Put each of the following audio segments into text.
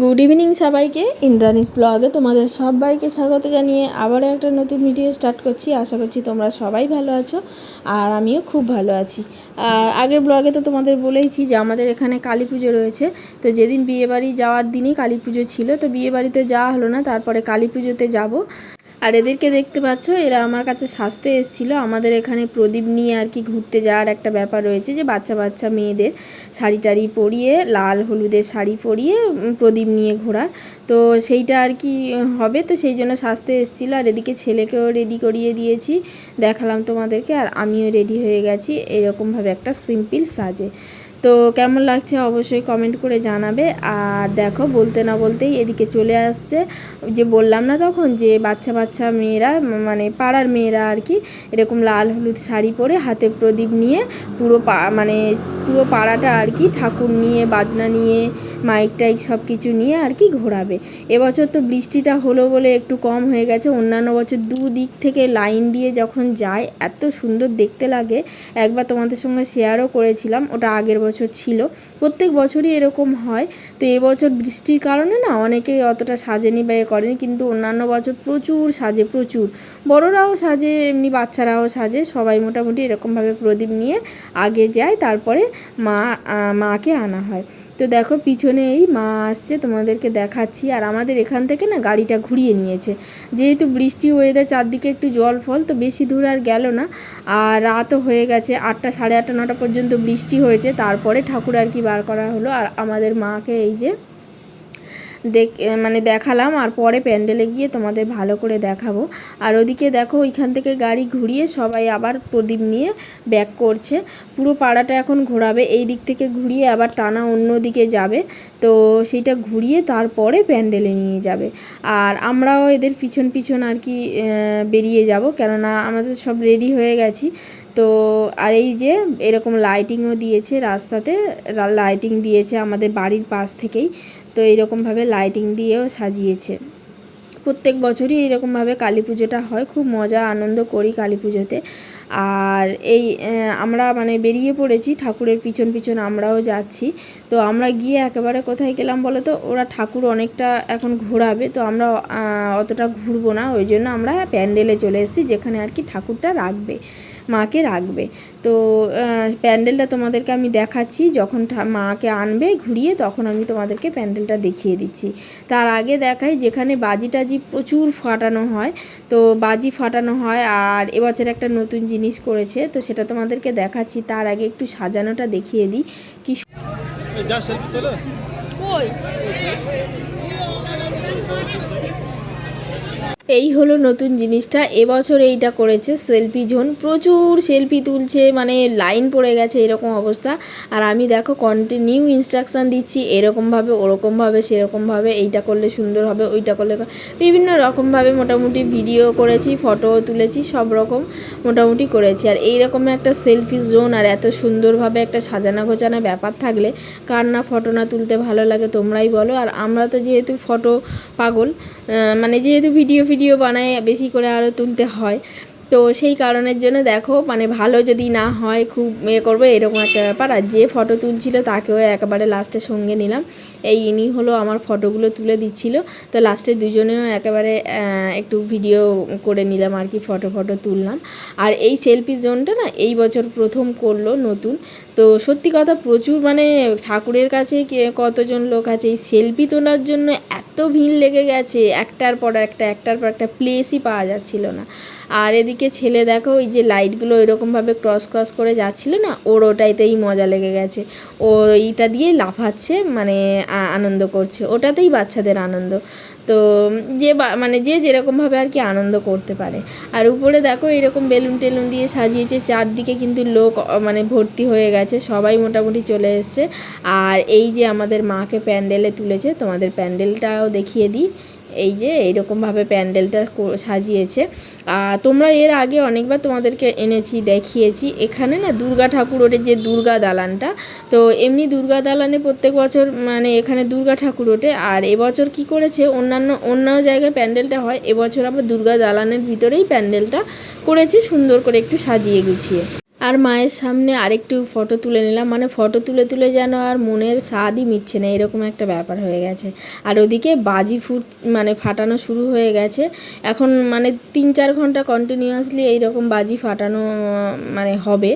Good evening সবাইকে। ইন্দ্রাণীস ব্লগে তোমাদের সবাইকে স্বাগত জানিয়ে আবারও একটা নতুন ভিডিও স্টার্ট করছি। আশা করছি তোমরা সবাই ভালো আছো আর আমিও খুব ভালো আছি। আর আগের ব্লগে তো তোমাদের বলেইছি যে আমাদের এখানে কালী পুজো রয়েছে। তো যেদিন বিয়েবাড়ি যাওয়ার দিনই কালী পুজো ছিল, তো বিয়েবাড়িতে যাওয়া হলো না, তারপরে কালী পুজোতে যাব। আর এদেরকে দেখতে পাচ্ছ, এরা আমার কাছে সাজতে এসেছিলো। আমাদের এখানে প্রদীপ নিয়ে আর কি ঘুরতে যাওয়ার একটা ব্যাপার রয়েছে, যে বাচ্চা বাচ্চা মেয়েদের শাড়ি টাড়ি পরিয়ে, লাল হলুদের শাড়ি পরিয়ে প্রদীপ নিয়ে ঘোরার। তো সেইটা আর কি হবে, তো সেই জন্য সাজতে এসেছিলো। আর এদিকে ছেলেকেও রেডি করিয়ে দিয়েছি, দেখালাম তোমাদেরকে। আর আমিও রেডি হয়ে গেছি এরকমভাবে একটা সিম্পল সাজে। তো কেমন লাগছে অবশ্যই কমেন্ট করে জানাবে। আর দেখো, বলতে না বলতেই এদিকে চলে আসছে, যে বললাম না তখন, যে বাচ্চা বাচ্চা মেয়েরা, মানে পাড়ার মেয়েরা আর কি, এরকম লাল হলুদ শাড়ি পরে হাতে প্রদীপ নিয়ে পুরো পুরো পাড়াটা আর কি ঠাকুর নিয়ে, বাজনা নিয়ে, মাইক টাইক সব কিছু নিয়ে আর কি ঘোরাবে। এবছর তো বৃষ্টিটা হলো বলে একটু কম হয়ে গেছে। অন্যান্য বছর দুদিক থেকে লাইন দিয়ে যখন যায় এত সুন্দর দেখতে লাগে। একবার তোমাদের সঙ্গে শেয়ারও করেছিলাম, ওটা আগের বছর ছিল। প্রত্যেক বছরই এরকম হয়। তো এবছর বৃষ্টির কারণে না অনেকেই অতটা সাজেনি বা করেনি, কিন্তু অন্যান্য বছর প্রচুর সাজে, প্রচুর বড়রাও সাজে, এমনি বাচ্চারাও সাজে। সবাই মোটামুটি এরকমভাবে প্রদীপ নিয়ে আগে যায়, তারপরে মাকে আনা হয়। তো দেখো, পিছনে এই মা আসছে, তোমাদেরকে দেখাচ্ছি। আর আমাদের এখান থেকে না গাড়িটা ঘুরিয়ে নিয়েছে, যেহেতু বৃষ্টি ওয়েদার, চারদিকে একটু জল ফল, তো বেশি দূর আর গেল না। আর রাতও হয়ে গেছে, 8টা, সাড়ে 8টা, 9টা পর্যন্ত বৃষ্টি হয়েছে। তারপরে ঠাকুর আর কি বার করা হলো। আর আমাদের মাকে এই যে দেখালাম, আর পরে প্যান্ডেলে গিয়ে তোমাদের ভালো করে দেখাবো। আর ওদিকে দেখো, ওইখান থেকে গাড়ি ঘুরিয়ে সবাই আবার প্রদীপ নিয়ে ব্যাক করছে। পুরো পাড়াটা এখন ঘোরাবে, এই দিক থেকে ঘুরিয়ে আবার টানা অন্য দিকে যাবে। তো সেইটা ঘুরিয়ে তারপরে প্যান্ডেলে নিয়ে যাবে। আর আমরাও এদের পিছন পিছন আর কি বেরিয়ে যাব, কেননা আমাদের সব রেডি হয়ে গেছি। তো আর এই যে এরকম লাইটিংও দিয়েছে, রাস্তাতে লাইটিং দিয়েছে আমাদের বাড়ির পাশ থেকেই। তো এইরকমভাবে লাইটিং দিয়েও সাজিয়েছে। প্রত্যেক বছরই এইরকমভাবে কালী পুজোটা হয়, খুব মজা আনন্দ করি কালী পুজোতে। আর এই আমরা বেরিয়ে পড়েছি, ঠাকুরের পিছন পিছন আমরাও যাচ্ছি। তো আমরা গিয়ে একেবারে কোথায় গেলাম বলো তো, ওরা ঠাকুর অনেকটা এখন ঘোরাবে, তো আমরা অতটা ঘুরবো না, ওই জন্য আমরা প্যান্ডেলে চলে এসেছি, যেখানে আর কি ঠাকুরটা রাখবে, মাকে রাখবে। তো প্যান্ডেলটা তোমাদেরকে আমি দেখাচ্ছি, যখন মাকে আনবে ঘুরিয়ে, তখন আমি তোমাদেরকে প্যান্ডেলটা দেখিয়ে দিচ্ছি। তার আগে দেখাই, যেখানে বাজি টাজি প্রচুর ফাটানো হয়, তো বাজি ফাটানো হয়। আর এবছর একটা নতুন জিনিস করেছে, তো সেটা তোমাদেরকে দেখাচ্ছি। তার আগে একটু সাজানোটা দেখিয়ে দিই। কি এই হলো নতুন জিনিসটা, এবছর এইটা করেছে সেলফি জোন। প্রচুর সেলফি তুলছে, লাইন পড়ে গেছে এরকম অবস্থা। আর আমি দেখো কন্টিনিউ ইনস্ট্রাকশান দিচ্ছি, এরকমভাবে, ওরকমভাবে, সেরকমভাবে, এইটা করলে সুন্দর হবে, ওইটা করলে, বিভিন্ন রকমভাবে মোটামুটি ভিডিও করেছি, ফটো তুলেছি, সব রকম মোটামুটি করেছি। আর এইরকম একটা সেলফি জোন আর এত সুন্দরভাবে একটা সাজানো গোছানো ব্যাপার থাকলে কার না ফটো না তুলতে ভালো লাগে, তোমরাই বলো। আর আমরা তো যেহেতু ফটো পাগল, যেহেতু ভিডিও বানায়, বেশি করে আরও তুলতে হয়, তো সেই কারণের জন্য দেখো, ভালো যদি না হয় খুব করবো, এরকম একটা ব্যাপার। আর যে ফটো তুলছিল তাকেও একেবারে লাস্টে সঙ্গে নিলাম। ইনি হলো আমার ফটোগুলো তুলে দিচ্ছিল, তো লাস্টে দুজনেও একেবারে একটু ভিডিও করে নিলাম আর কি, ফটো তুললাম। আর এই সেলফি জোনটা না এই বছর প্রথম করলো নতুন। তো সত্যি কথা, প্রচুর ঠাকুরের কাছে কতজন লোক আছে, এই সেলফি তোলার জন্য এত ভিড় লেগে গেছে, একটার পর একটা প্লেসই পাওয়া যাচ্ছিল না। আর এদিকে ছেলে দেখো, ওই যে লাইটগুলো এরকমভাবে ক্রস করে যাচ্ছিলো না, ওর ওটাইতেই মজা লেগে গেছে। ও এইটা দিয়ে লাফাচ্ছে, আনন্দ করছে, ওটাতেই বাচ্চাদের আনন্দ। তো যে যেরকমভাবে আর কি আনন্দ করতে পারে। আর উপরে দেখো এরকম বেলুন টেলুন দিয়ে সাজিয়েছে, চারদিকে কিন্তু লোক ভর্তি হয়ে গেছে, সবাই মোটামুটি চলে এসছে। আর এই যে আমাদের মাকে প্যান্ডেলে তুলেছে, তোমাদের প্যান্ডেলটাও দেখিয়ে দিই। এই যে এইরকমভাবে প্যান্ডেলটা সাজিয়েছে। তোমরা এর আগে অনেকবার তোমাদেরকে এনেছি, দেখিয়েছি। এখানে না দুর্গা ঠাকুরের যে দুর্গা দালানটা, তো এমনি দুর্গা দালানে প্রত্যেক বছর এখানে দুর্গা ঠাকুর ওঠে। আর এবছর কি করেছে, অন্য জায়গায় প্যান্ডেলটা হয়, এবছর আবার দুর্গা দালানের ভিতরেই প্যান্ডেলটা করেছে, সুন্দর করে একটু সাজিয়ে গুছিয়ে। আর মায়ের সামনে আরেকটু ফটো তুলে নিলাম, মানে ফটো তুলে তুলে যেন আর মনের স্বাদই মিটছে না, এরকম একটা ব্যাপার হয়ে গেছে। আর ওদিকে বাজি মানে ফাটানো শুরু হয়ে গেছে এখন, মানে 3-4 ঘন্টা কন্টিনিউয়াসলি এইরকম বাজি ফাটানো মানে হবে।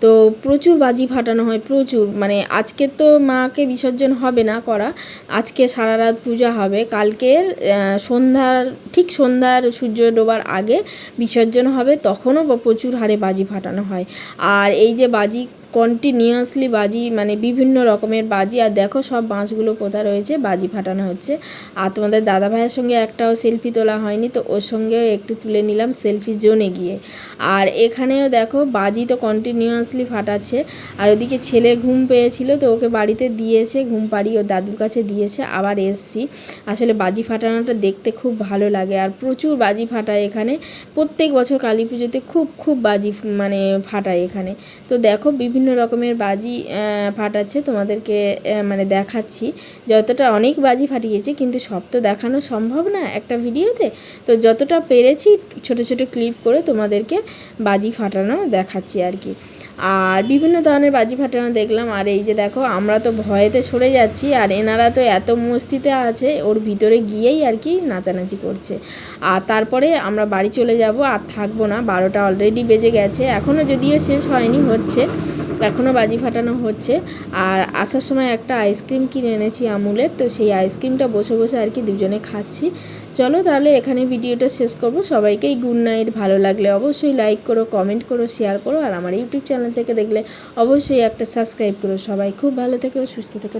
তো প্রচুর বাজি ফাটানো হয়, প্রচুর। মানে আজকে তো মাকে বিসর্জন হবে না করা, আজকে সারা রাত পূজা হবে, কালকের ঠিক সন্ধ্যার সূর্য ডোবার আগে বিসর্জন হবে, তখনও প্রচুর হারে বাজি ফাটানো হয়। আর এই যে বাজি কন্টিনিউয়াসলি বাজি, মানে বিভিন্ন রকমের বাজি, আর দেখো সব বাঁশগুলো কোথায় রয়েছে, বাজি ফাটানো হচ্ছে। আর তোমাদের দাদা ভাইয়ের সঙ্গে একটাও সেলফি তোলা হয়নি, তো ওর সঙ্গেও একটু তুলে নিলাম সেলফি জোনে গিয়ে। আর এখানেও দেখো বাজি তো কন্টিনিউয়াসলি ফাটাচ্ছে। আর ওদিকে ছেলে ঘুম পেয়েছিল, তো ওকে বাড়িতে দিয়েছে, ঘুম পাড়িয়ে ওর দাদুর কাছে দিয়েছে, আবার এসছি। আসলে বাজি ফাটানোটা দেখতে খুব ভালো লাগে, আর প্রচুর বাজি ফাটায় এখানে। প্রত্যেক বছর কালী পুজোতে খুব বাজি মানে ফাটায় এখানে। তো দেখো বিভিন্ন রকমের বাজি ফাটাচ্ছে, তোমাদেরকে মানে দেখাচ্ছি। যতটা অনেক বাজি ফাটিয়েছে, কিন্তু সব তো দেখানো সম্ভব না একটা ভিডিওতে, তো যতটা পেরেছি ছোট ছোট ক্লিপ করে তোমাদেরকে বাজি ফাটানো দেখাচ্ছি আর কি। আর বিভিন্ন ধরনের বাজি ফাটানো দেখলাম। আর এই যে দেখো আমরা তো ভয়েতে সরে যাচ্ছি, আর এনারা তো এত মস্তিতে আছে, ওর ভিতরে গিয়েই আর কি নাচানাচি করছে। আর তারপরে আমরা বাড়ি চলে যাব, আর থাকবো না, 12টা অলরেডি বেজে গেছে, এখনও যদিও শেষ হয়নি, হচ্ছে এখনও বাজি ফাটানো হচ্ছে। আর আসার সময় একটা আইসক্রিম কিনে এনেছি আমুলের, তো সেই আইসক্রিমটা বসে বসে আর কি দুজনে খাচ্ছি। চলো তাহলে এখানে ভিডিওটা শেষ করব। সবাইকেই গুড নাইট। ভালো লাগলে অবশ্যই লাইক করো, কমেন্ট করো, শেয়ার করো, আর আমার ইউটিউব চ্যানেল থেকে দেখলে অবশ্যই একটা সাবস্ক্রাইব করো। সবাই খুব ভালো থেকো, সুস্থ থেকো।